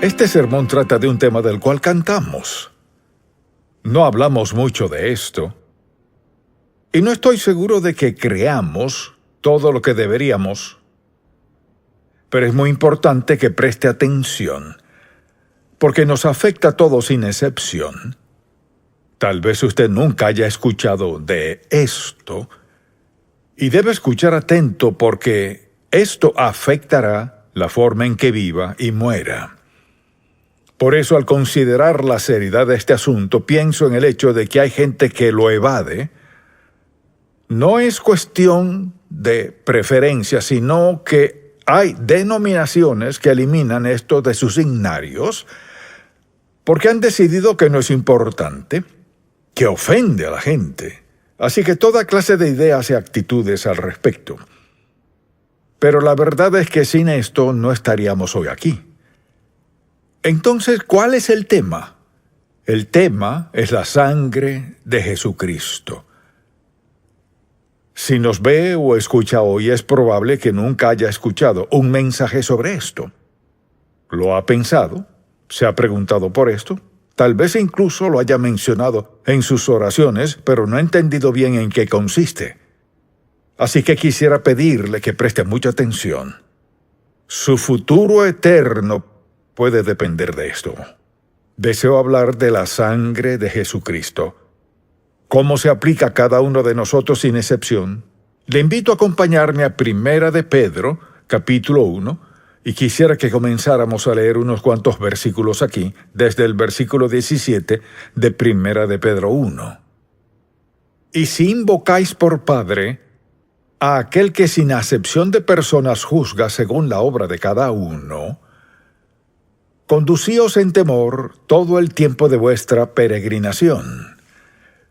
Este sermón trata de un tema del cual cantamos. No hablamos mucho de esto. Y no estoy seguro de que creamos todo lo que deberíamos. Pero es muy importante que preste atención, porque nos afecta a todos sin excepción. Tal vez usted nunca haya escuchado de esto, y debe escuchar atento porque esto afectará la forma en que viva y muera. Por eso, al considerar la seriedad de este asunto, pienso en el hecho de que hay gente que lo evade. No es cuestión de preferencia, sino que hay denominaciones que eliminan esto de sus signarios porque han decidido que no es importante, que ofende a la gente. Así que toda clase de ideas y actitudes al respecto. Pero la verdad es que sin esto no estaríamos hoy aquí. Entonces, ¿cuál es el tema? El tema es la sangre de Jesucristo. Si nos ve o escucha hoy, es probable que nunca haya escuchado un mensaje sobre esto. ¿Lo ha pensado? ¿Se ha preguntado por esto? Tal vez incluso lo haya mencionado en sus oraciones, pero no ha entendido bien en qué consiste. Así que quisiera pedirle que preste mucha atención. Su futuro eterno puede depender de esto. Deseo hablar de la sangre de Jesucristo. ¿Cómo se aplica a cada uno de nosotros sin excepción? Le invito a acompañarme a Primera de Pedro, capítulo 1, y quisiera que comenzáramos a leer unos cuantos versículos aquí, desde el versículo 17 de Primera de Pedro 1. Y si invocáis por Padre a aquel que sin acepción de personas juzga según la obra de cada uno, conducíos en temor todo el tiempo de vuestra peregrinación,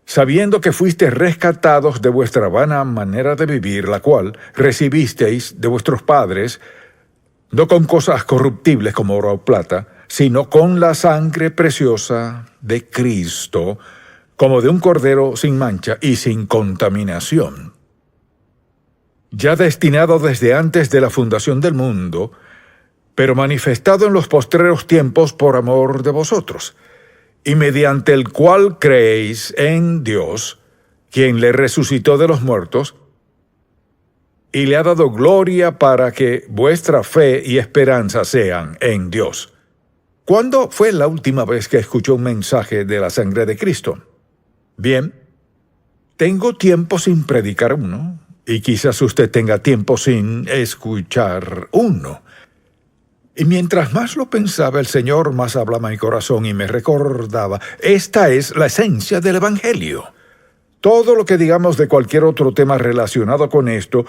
sabiendo que fuisteis rescatados de vuestra vana manera de vivir, la cual recibisteis de vuestros padres, no con cosas corruptibles como oro o plata, sino con la sangre preciosa de Cristo, como de un cordero sin mancha y sin contaminación, ya destinado desde antes de la fundación del mundo, pero manifestado en los postreros tiempos por amor de vosotros, y mediante el cual creéis en Dios, quien le resucitó de los muertos, y le ha dado gloria para que vuestra fe y esperanza sean en Dios. ¿Cuándo fue la última vez que escuchó un mensaje de la sangre de Cristo? Bien, tengo tiempo sin predicar uno, y quizás usted tenga tiempo sin escuchar uno. Y mientras más lo pensaba, el Señor más hablaba a mi corazón y me recordaba, esta es la esencia del Evangelio. Todo lo que digamos de cualquier otro tema relacionado con esto,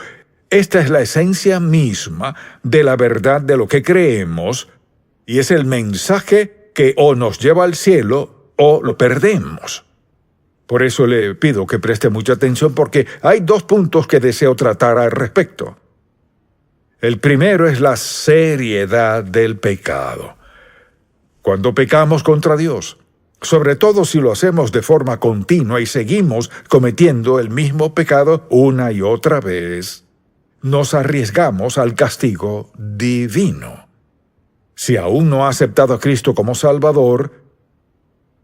esta es la esencia misma de la verdad de lo que creemos, y es el mensaje que o nos lleva al cielo o lo perdemos. Por eso le pido que preste mucha atención porque hay dos puntos que deseo tratar al respecto. El primero es la seriedad del pecado. Cuando pecamos contra Dios, sobre todo si lo hacemos de forma continua y seguimos cometiendo el mismo pecado una y otra vez, nos arriesgamos al castigo divino. Si aún no ha aceptado a Cristo como Salvador,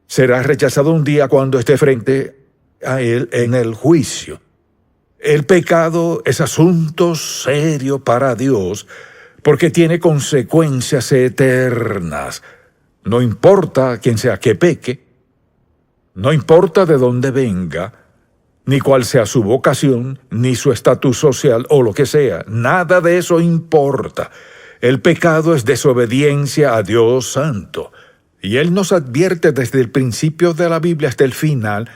será rechazado un día cuando esté frente a Él en el juicio. El pecado es asunto serio para Dios porque tiene consecuencias eternas. No importa quién sea que peque, no importa de dónde venga, ni cuál sea su vocación, ni su estatus social o lo que sea. Nada de eso importa. El pecado es desobediencia a Dios Santo. Y Él nos advierte desde el principio de la Biblia hasta el final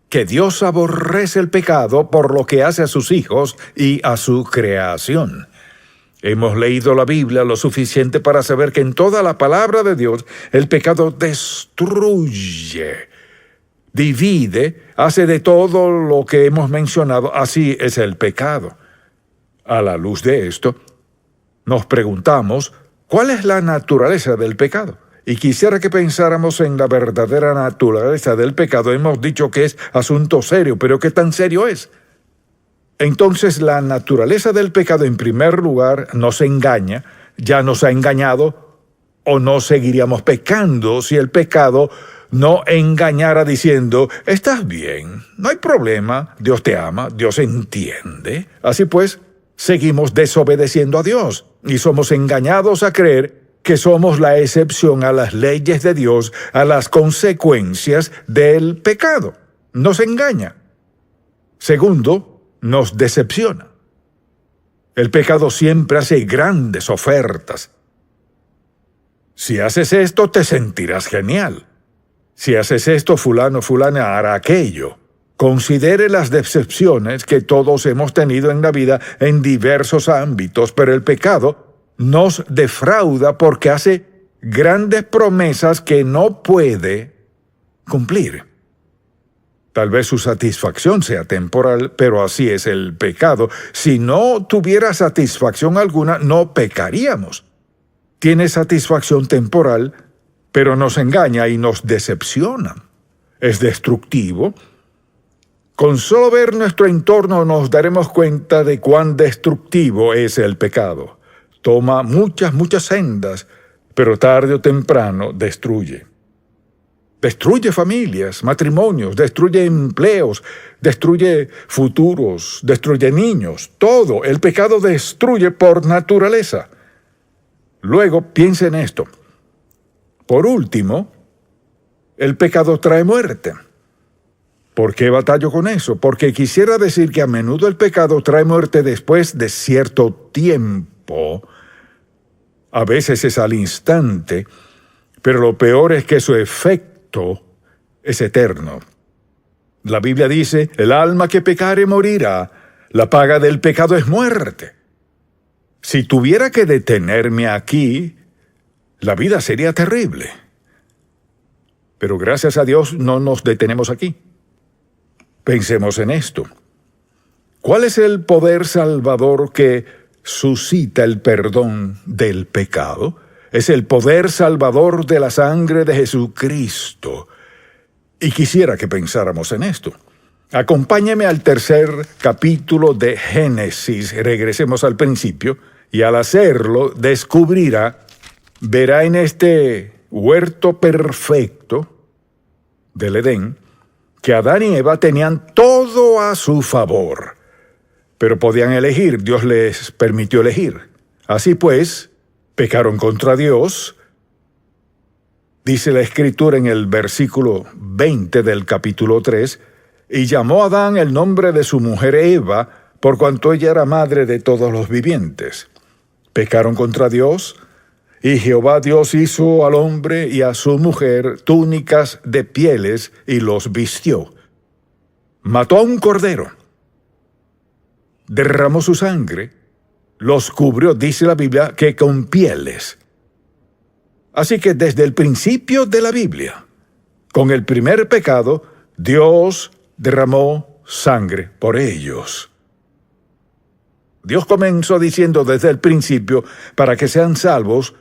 que Dios aborrece el pecado por lo que hace a sus hijos y a su creación. Hemos leído la Biblia lo suficiente para saber que en toda la palabra de Dios el pecado destruye, divide, hace de todo lo que hemos mencionado. Así es el pecado. A la luz de esto, nos preguntamos, ¿cuál es la naturaleza del pecado? Y quisiera que pensáramos en la verdadera naturaleza del pecado. Hemos dicho que es asunto serio, pero ¿qué tan serio es? Entonces, la naturaleza del pecado, en primer lugar, nos engaña, ya nos ha engañado ¿O no seguiríamos pecando si el pecado no engañara diciendo, estás bien, no hay problema, Dios te ama, Dios entiende? Así pues, seguimos desobedeciendo a Dios y somos engañados a creer que somos la excepción a las leyes de Dios, a las consecuencias del pecado. Nos engaña. Segundo, nos decepciona. El pecado siempre hace grandes ofertas. Si haces esto, te sentirás genial. Si haces esto, fulano, fulana hará aquello. Considere las decepciones que todos hemos tenido en la vida en diversos ámbitos, pero el pecado nos defrauda porque hace grandes promesas que no puede cumplir. Tal vez su satisfacción sea temporal, pero así es el pecado. Si no tuviera satisfacción alguna, no pecaríamos. Tiene satisfacción temporal, pero nos engaña y nos decepciona. Es destructivo. Con solo ver nuestro entorno nos daremos cuenta de cuán destructivo es el pecado. Toma muchas sendas, pero tarde o temprano destruye. Destruye familias, matrimonios, destruye empleos, destruye futuros, destruye niños. Todo. El pecado destruye por naturaleza. Luego, piensa en esto. Por último, el pecado trae muerte. ¿Por qué batallo con eso? Porque quisiera decir que a menudo el pecado trae muerte después de cierto tiempo. A veces es al instante, pero lo peor es que su efecto es eterno. La Biblia dice, el alma que pecare morirá, la paga del pecado es muerte. Si tuviera que detenerme aquí, la vida sería terrible. Pero gracias a Dios no nos detenemos aquí. Pensemos en esto. ¿Cuál es el poder salvador que suscita el perdón del pecado? Es el poder salvador de la sangre de Jesucristo. Y quisiera que pensáramos en esto. Acompáñeme al tercer capítulo de Génesis. Regresemos al principio, y al hacerlo verá en este huerto perfecto del Edén, que Adán y Eva tenían todo a su favor, pero podían elegir, Dios les permitió elegir. Así pues, pecaron contra Dios. Dice la Escritura en el versículo 20 del capítulo 3, y llamó a Adán el nombre de su mujer Eva, por cuanto ella era madre de todos los vivientes. Pecaron contra Dios, y Jehová Dios hizo al hombre y a su mujer túnicas de pieles y los vistió. Mató a un cordero, derramó su sangre, los cubrió, dice la Biblia, que con pieles. Así que desde el principio de la Biblia, con el primer pecado, Dios derramó sangre por ellos. Dios comenzó diciendo desde el principio, para que sean salvos,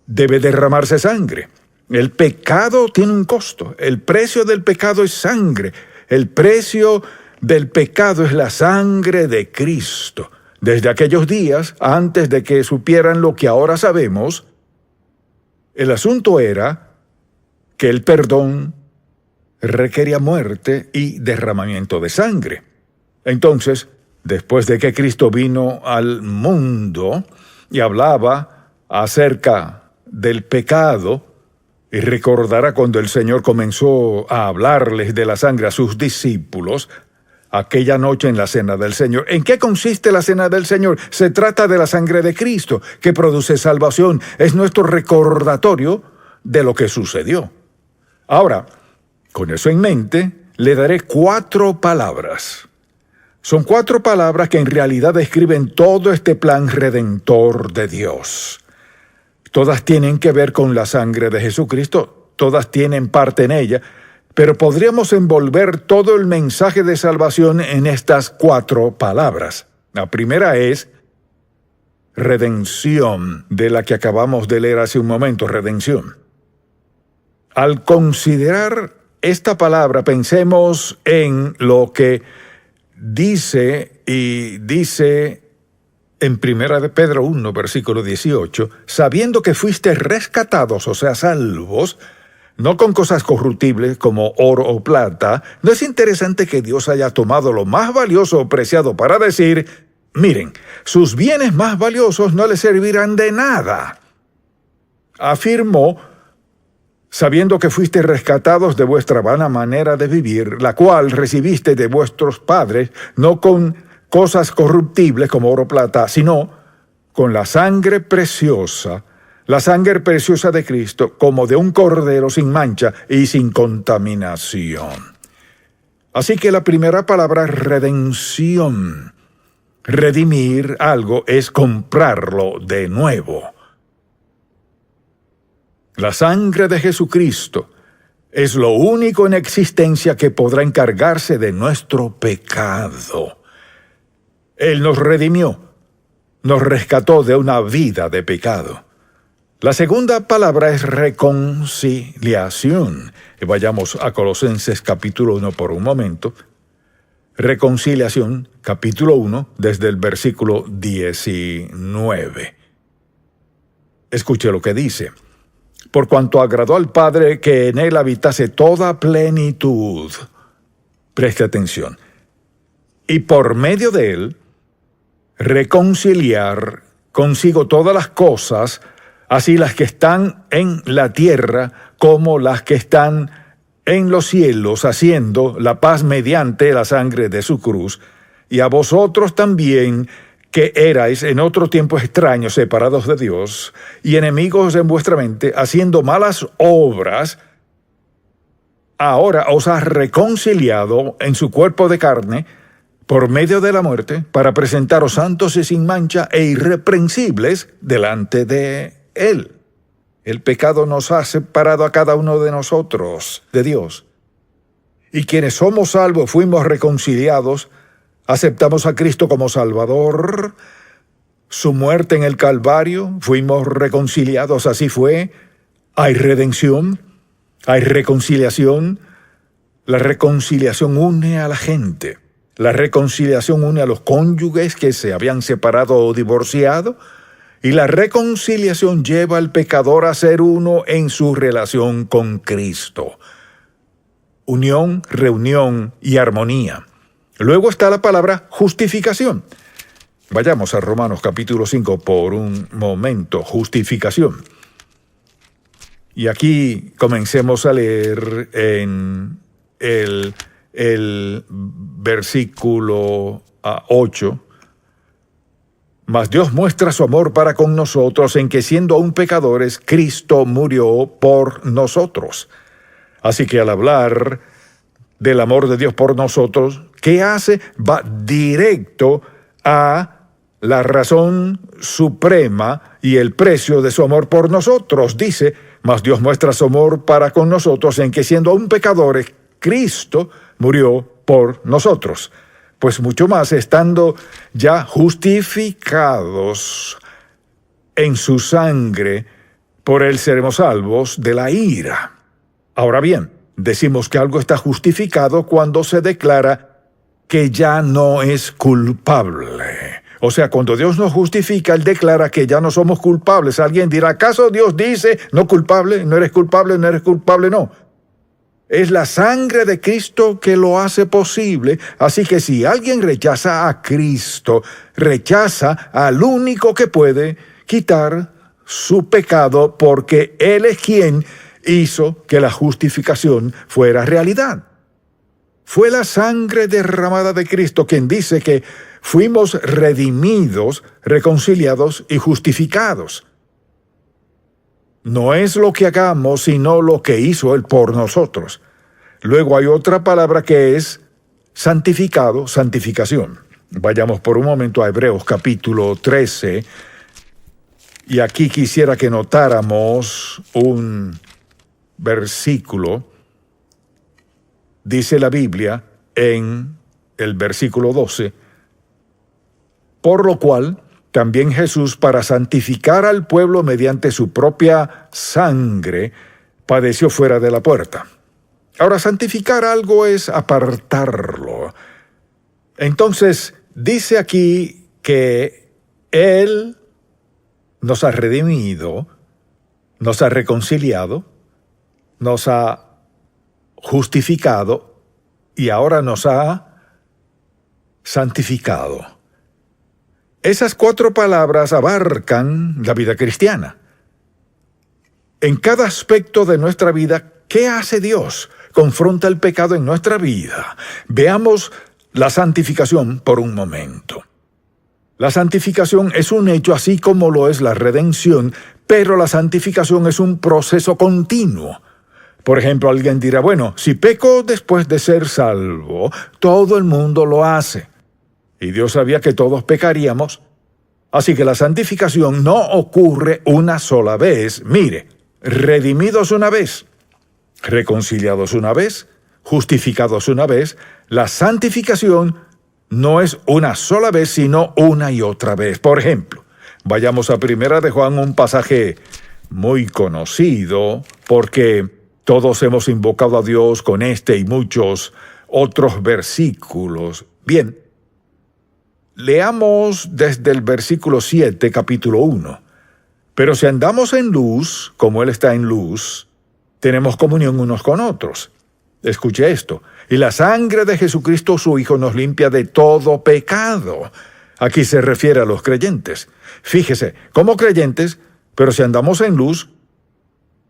debe derramarse sangre. El pecado tiene un costo. El precio del pecado es sangre. El precio del pecado es la sangre de Cristo. Desde aquellos días, antes de que supieran lo que ahora sabemos, el asunto era que el perdón requería muerte y derramamiento de sangre. Entonces, después de que Cristo vino al mundo y hablaba acerca del pecado, y recordará cuando el Señor comenzó a hablarles de la sangre a sus discípulos, aquella noche en la Cena del Señor. ¿En qué consiste la Cena del Señor? Se trata de la sangre de Cristo, que produce salvación. Es nuestro recordatorio de lo que sucedió. Ahora, con eso en mente, le daré 4 palabras. Son 4 palabras que en realidad describen todo este plan redentor de Dios. Todas tienen que ver con la sangre de Jesucristo, todas tienen parte en ella, pero podríamos envolver todo el mensaje de salvación en estas 4 palabras. La primera es redención, de la que acabamos de leer hace un momento, redención. Al considerar esta palabra, pensemos en lo que dice en 1 de Pedro 1, versículo 18, sabiendo que fuiste rescatados, o sea, salvos, no con cosas corruptibles como oro o plata. ¿No es interesante que Dios haya tomado lo más valioso o preciado para decir, miren, sus bienes más valiosos no les servirán de nada? Afirmó, sabiendo que fuiste rescatados de vuestra vana manera de vivir, la cual recibiste de vuestros padres, no con cosas corruptibles como oro o plata, sino con la sangre preciosa de Cristo, como de un cordero sin mancha y sin contaminación. Así que la primera palabra es redención. Redimir algo es comprarlo de nuevo. La sangre de Jesucristo es lo único en existencia que podrá encargarse de nuestro pecado. Él nos redimió, nos rescató de una vida de pecado. La segunda palabra es reconciliación. Vayamos a Colosenses capítulo 1 por un momento. Reconciliación, capítulo 1, desde el versículo 19. Escuche lo que dice. Por cuanto agradó al Padre que en él habitase toda plenitud. Preste atención. Y por medio de él, reconciliar consigo todas las cosas, así las que están en la tierra como las que están en los cielos, haciendo la paz mediante la sangre de su cruz, y a vosotros también, que erais en otro tiempo extraños, separados de Dios, y enemigos en vuestra mente, haciendo malas obras, ahora os ha reconciliado en su cuerpo de carne, por medio de la muerte, para presentaros santos y sin mancha e irreprensibles delante de Él. El pecado nos ha separado a cada uno de nosotros de Dios. Y quienes somos salvos, fuimos reconciliados, aceptamos a Cristo como Salvador, su muerte en el Calvario, fuimos reconciliados, así fue. Hay redención, hay reconciliación. La reconciliación une a la gente. La reconciliación une a los cónyuges que se habían separado o divorciado. Y la reconciliación lleva al pecador a ser uno en su relación con Cristo. Unión, reunión y armonía. Luego está la palabra justificación. Vayamos a Romanos capítulo 5 por un momento. Justificación. Y aquí comencemos a leer en el versículo 8. Mas Dios muestra su amor para con nosotros en que siendo aún pecadores, Cristo murió por nosotros. Así que al hablar del amor de Dios por nosotros, ¿qué hace? Va directo a la razón suprema y el precio de su amor por nosotros. Dice, mas Dios muestra su amor para con nosotros en que siendo aún pecadores, Cristo murió por nosotros. Pues mucho más, estando ya justificados en su sangre, por él seremos salvos de la ira. Ahora bien, decimos que algo está justificado cuando se declara que ya no es culpable. O sea, cuando Dios nos justifica, Él declara que ya no somos culpables. Alguien dirá, ¿acaso Dios dice, no culpable, no eres culpable, no eres culpable? No. Es la sangre de Cristo que lo hace posible. Así que si alguien rechaza a Cristo, rechaza al único que puede quitar su pecado, porque Él es quien hizo que la justificación fuera realidad. Fue la sangre derramada de Cristo quien dice que fuimos redimidos, reconciliados y justificados. No es lo que hagamos, sino lo que hizo Él por nosotros. Luego hay otra palabra que es santificado, santificación. Vayamos por un momento a Hebreos capítulo 13. Y aquí quisiera que notáramos un versículo. Dice la Biblia en el versículo 12, por lo cual también Jesús, para santificar al pueblo mediante su propia sangre, padeció fuera de la puerta. Ahora, santificar algo es apartarlo. Entonces, dice aquí que Él nos ha redimido, nos ha reconciliado, nos ha justificado y ahora nos ha santificado. Esas 4 palabras abarcan la vida cristiana. En cada aspecto de nuestra vida, ¿qué hace Dios? Confronta el pecado en nuestra vida. Veamos la santificación por un momento. La santificación es un hecho así como lo es la redención, pero la santificación es un proceso continuo. Por ejemplo, alguien dirá, bueno, si peco después de ser salvo, todo el mundo lo hace. Y Dios sabía que todos pecaríamos. Así que la santificación no ocurre una sola vez. Mire, redimidos una vez, reconciliados una vez, justificados una vez, la santificación no es una sola vez, sino una y otra vez. Por ejemplo, vayamos a 1 de Juan, un pasaje muy conocido, porque todos hemos invocado a Dios con este y muchos otros versículos. Bien, leamos desde el versículo 7, capítulo 1. Pero si andamos en luz, como Él está en luz, tenemos comunión unos con otros. Escuche esto. Y la sangre de Jesucristo, su Hijo, nos limpia de todo pecado. Aquí se refiere a los creyentes. Fíjese, como creyentes, pero si andamos en luz,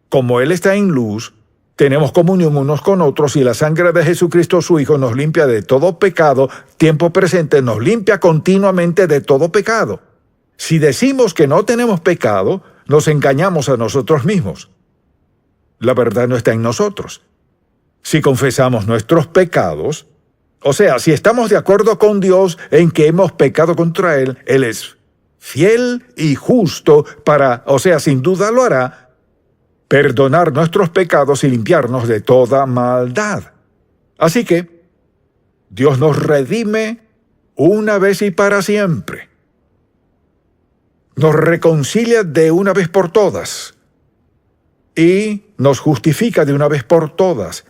como Él está en luz, tenemos comunión unos con otros y la sangre de Jesucristo, su Hijo, nos limpia de todo pecado. Tiempo presente, nos limpia continuamente de todo pecado. Si decimos que no tenemos pecado, nos engañamos a nosotros mismos. La verdad no está en nosotros. Si confesamos nuestros pecados, o sea, si estamos de acuerdo con Dios en que hemos pecado contra Él, Él es fiel y justo para, o sea, sin duda lo hará, perdonar nuestros pecados y limpiarnos de toda maldad. Así que, Dios nos redime una vez y para siempre. Nos reconcilia de una vez por todas y nos justifica de una vez por todas.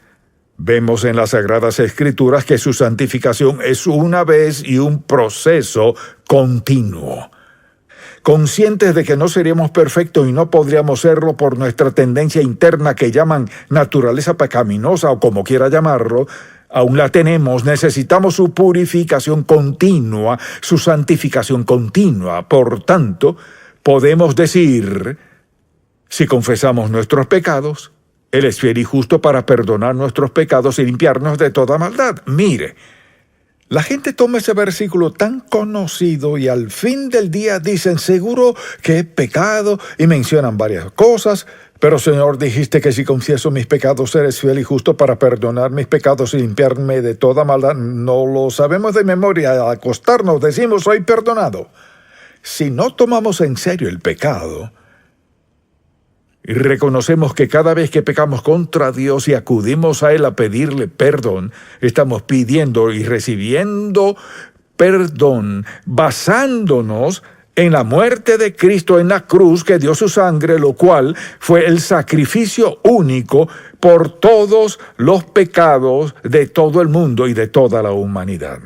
Vemos en las Sagradas Escrituras que su santificación es una vez y un proceso continuo. Conscientes de que no seríamos perfectos y no podríamos serlo por nuestra tendencia interna que llaman naturaleza pecaminosa o como quiera llamarlo, aún la tenemos, necesitamos su purificación continua, su santificación continua. Por tanto, podemos decir, si confesamos nuestros pecados, Él es fiel y justo para perdonar nuestros pecados y limpiarnos de toda maldad. Mire, la gente toma ese versículo tan conocido y al fin del día dicen, seguro que he pecado, y mencionan varias cosas, pero Señor, dijiste que si confieso mis pecados, eres fiel y justo para perdonar mis pecados y limpiarme de toda maldad. No lo sabemos de memoria, al acostarnos decimos, soy perdonado. Si no tomamos en serio el pecado, y reconocemos que cada vez que pecamos contra Dios y acudimos a Él a pedirle perdón, estamos pidiendo y recibiendo perdón basándonos en la muerte de Cristo en la cruz, que dio su sangre, lo cual fue el sacrificio único por todos los pecados de todo el mundo y de toda la humanidad.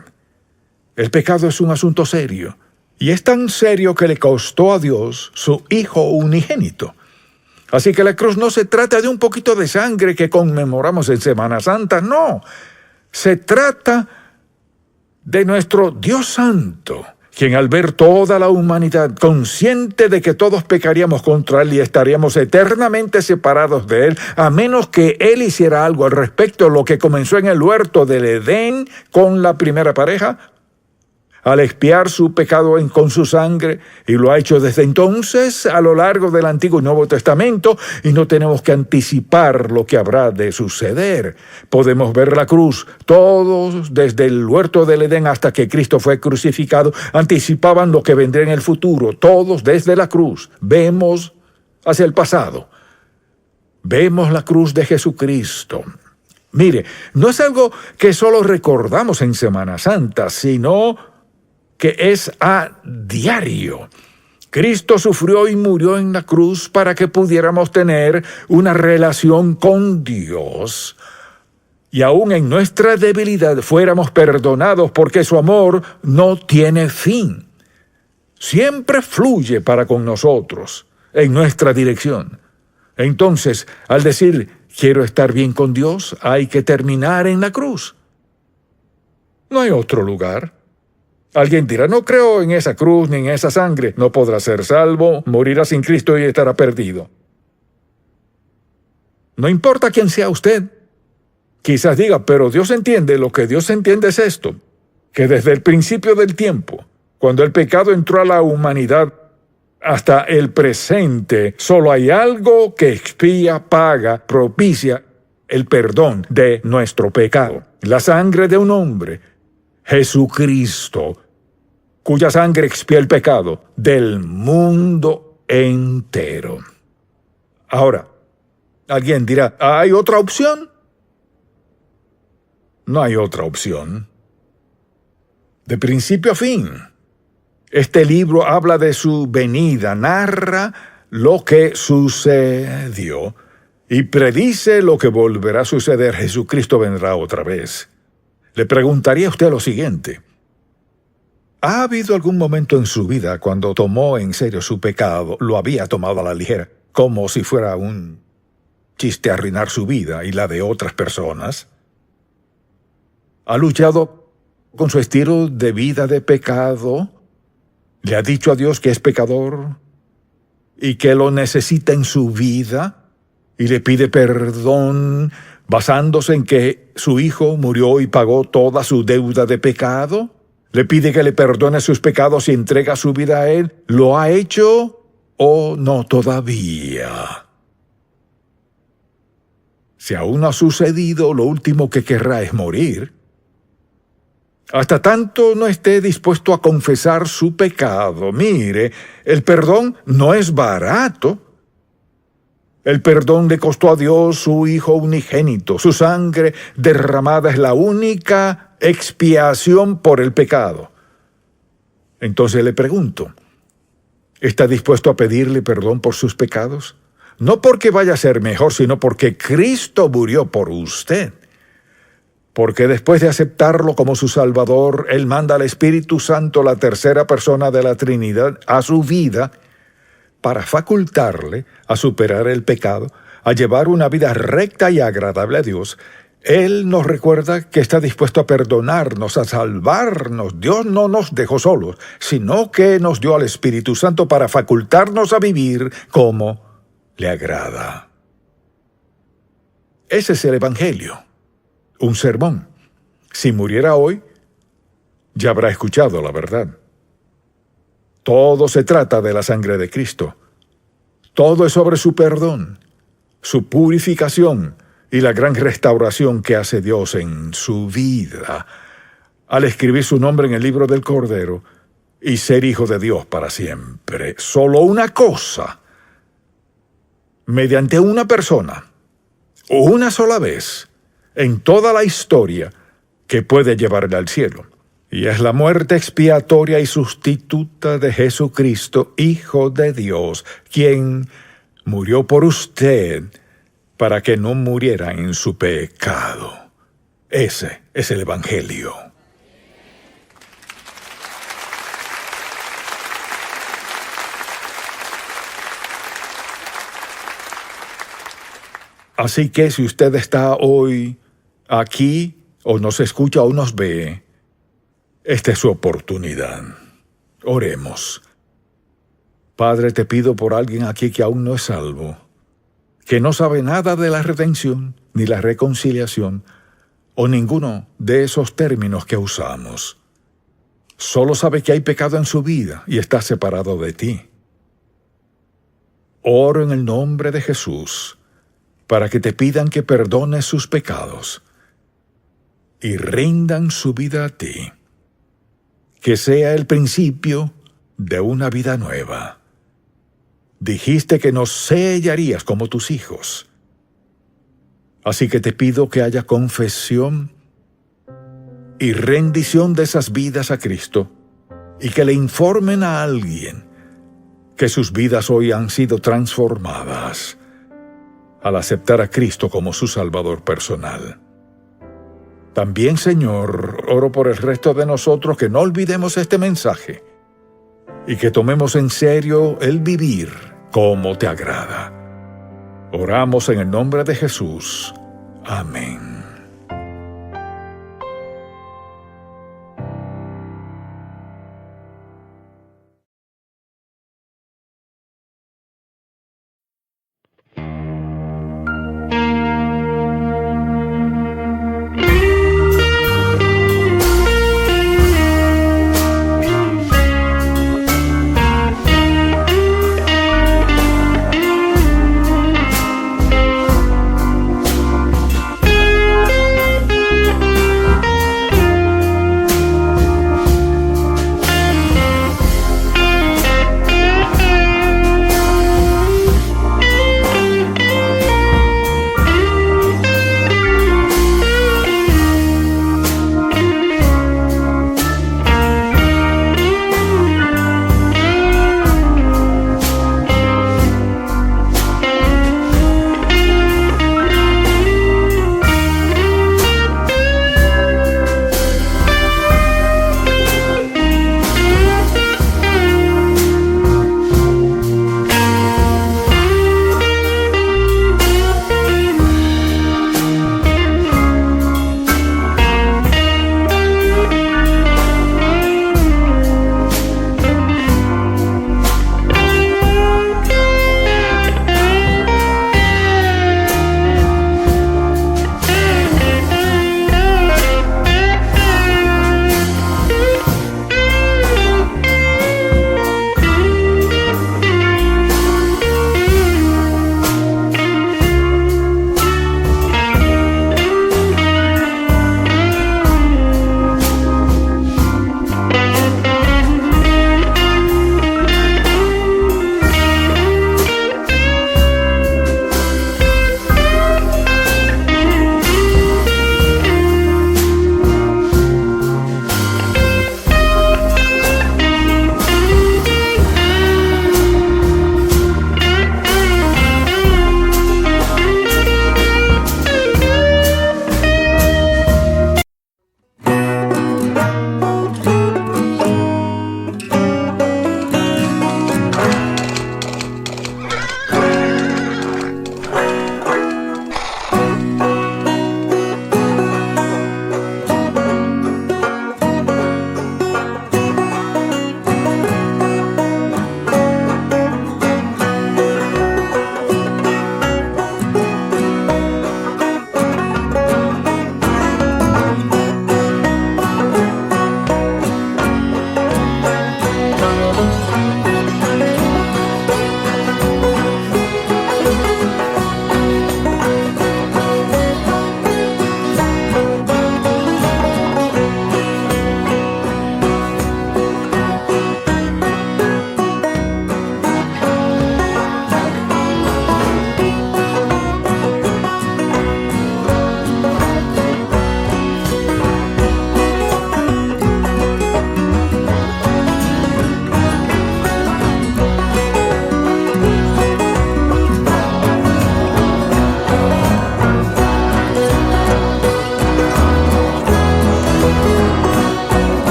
El pecado es un asunto serio, y es tan serio que le costó a Dios su Hijo unigénito. Así que la cruz no se trata de un poquito de sangre que conmemoramos en Semana Santa, no. Se trata de nuestro Dios Santo, quien al ver toda la humanidad, consciente de que todos pecaríamos contra Él y estaríamos eternamente separados de Él, a menos que Él hiciera algo al respecto, lo que comenzó en el huerto del Edén con la primera pareja, al expiar su pecado con su sangre, y lo ha hecho desde entonces a lo largo del Antiguo y Nuevo Testamento, y no tenemos que anticipar lo que habrá de suceder. Podemos ver la cruz. Todos, desde el huerto del Edén hasta que Cristo fue crucificado, anticipaban lo que vendría en el futuro. Todos desde la cruz. Vemos hacia el pasado. Vemos la cruz de Jesucristo. Mire, no es algo que solo recordamos en Semana Santa, sino que es a diario. Cristo sufrió y murió en la cruz para que pudiéramos tener una relación con Dios. Y aún en nuestra debilidad fuéramos perdonados porque su amor no tiene fin. siempre fluye para con nosotros, en nuestra dirección. Entonces, al decir, quiero estar bien con Dios, hay que terminar en la cruz. No hay otro lugar. Alguien dirá, no creo en esa cruz ni en esa sangre. No podrá ser salvo, morirá sin Cristo y estará perdido. No importa quién sea usted. Quizás diga, pero Dios entiende, lo que Dios entiende es esto, que desde el principio del tiempo, cuando el pecado entró a la humanidad, hasta el presente, solo hay algo que expía, paga, propicia el perdón de nuestro pecado. La sangre de un hombre, Jesucristo, cuya sangre expía el pecado del mundo entero. Ahora, alguien dirá, ¿hay otra opción? No hay otra opción. De principio a fin, este libro habla de su venida, narra lo que sucedió y predice lo que volverá a suceder. Jesucristo vendrá otra vez. Le preguntaría a usted lo siguiente. ¿Ha habido algún momento en su vida cuando tomó en serio su pecado, lo había tomado a la ligera, como si fuera un chiste arruinar su vida y la de otras personas? ¿Ha luchado con su estilo de vida de pecado? ¿Le ha dicho a Dios que es pecador y que lo necesita en su vida? ¿Y le pide perdón basándose en que su hijo murió y pagó toda su deuda de pecado? ¿Le pide que le perdone sus pecados y entrega su vida a Él? ¿Lo ha hecho o no todavía? Si aún no ha sucedido, lo último que querrá es morir. Hasta tanto no esté dispuesto a confesar su pecado. Mire, el perdón no es barato. El perdón le costó a Dios su Hijo unigénito. Su sangre derramada es la única expiación por el pecado. Entonces le pregunto, ¿está dispuesto a pedirle perdón por sus pecados? No porque vaya a ser mejor, sino porque Cristo murió por usted. Porque después de aceptarlo como su Salvador, Él manda al Espíritu Santo, la tercera persona de la Trinidad, a su vida para facultarle a superar el pecado, a llevar una vida recta y agradable a Dios. Él nos recuerda que está dispuesto a perdonarnos, a salvarnos. Dios no nos dejó solos, sino que nos dio al Espíritu Santo para facultarnos a vivir como le agrada. Ese es el Evangelio. Un sermón. Si muriera hoy, ya habrá escuchado la verdad. Todo se trata de la sangre de Cristo. Todo es sobre su perdón, su purificación y la gran restauración que hace Dios en su vida al escribir su nombre en el libro del Cordero y ser hijo de Dios para siempre. Solo una cosa, mediante una persona, una sola vez, en toda la historia, que puede llevarle al cielo. Y es la muerte expiatoria y sustituta de Jesucristo, Hijo de Dios, quien murió por usted para que no muriera en su pecado. Ese es el Evangelio. Así que si usted está hoy aquí, o nos escucha o nos ve, esta es su oportunidad. Oremos. Padre, te pido por alguien aquí que aún no es salvo, que no sabe nada de la redención, ni la reconciliación, o ninguno de esos términos que usamos. Solo sabe que hay pecado en su vida y está separado de ti. Oro en el nombre de Jesús, para que te pidan que perdones sus pecados y rindan su vida a ti. Que sea el principio de una vida nueva. Dijiste que nos sellarías como tus hijos. Así que te pido que haya confesión y rendición de esas vidas a Cristo y que le informen a alguien que sus vidas hoy han sido transformadas al aceptar a Cristo como su Salvador personal. También, Señor, oro por el resto de nosotros que no olvidemos este mensaje y que tomemos en serio el vivir como te agrada. Oramos en el nombre de Jesús. Amén.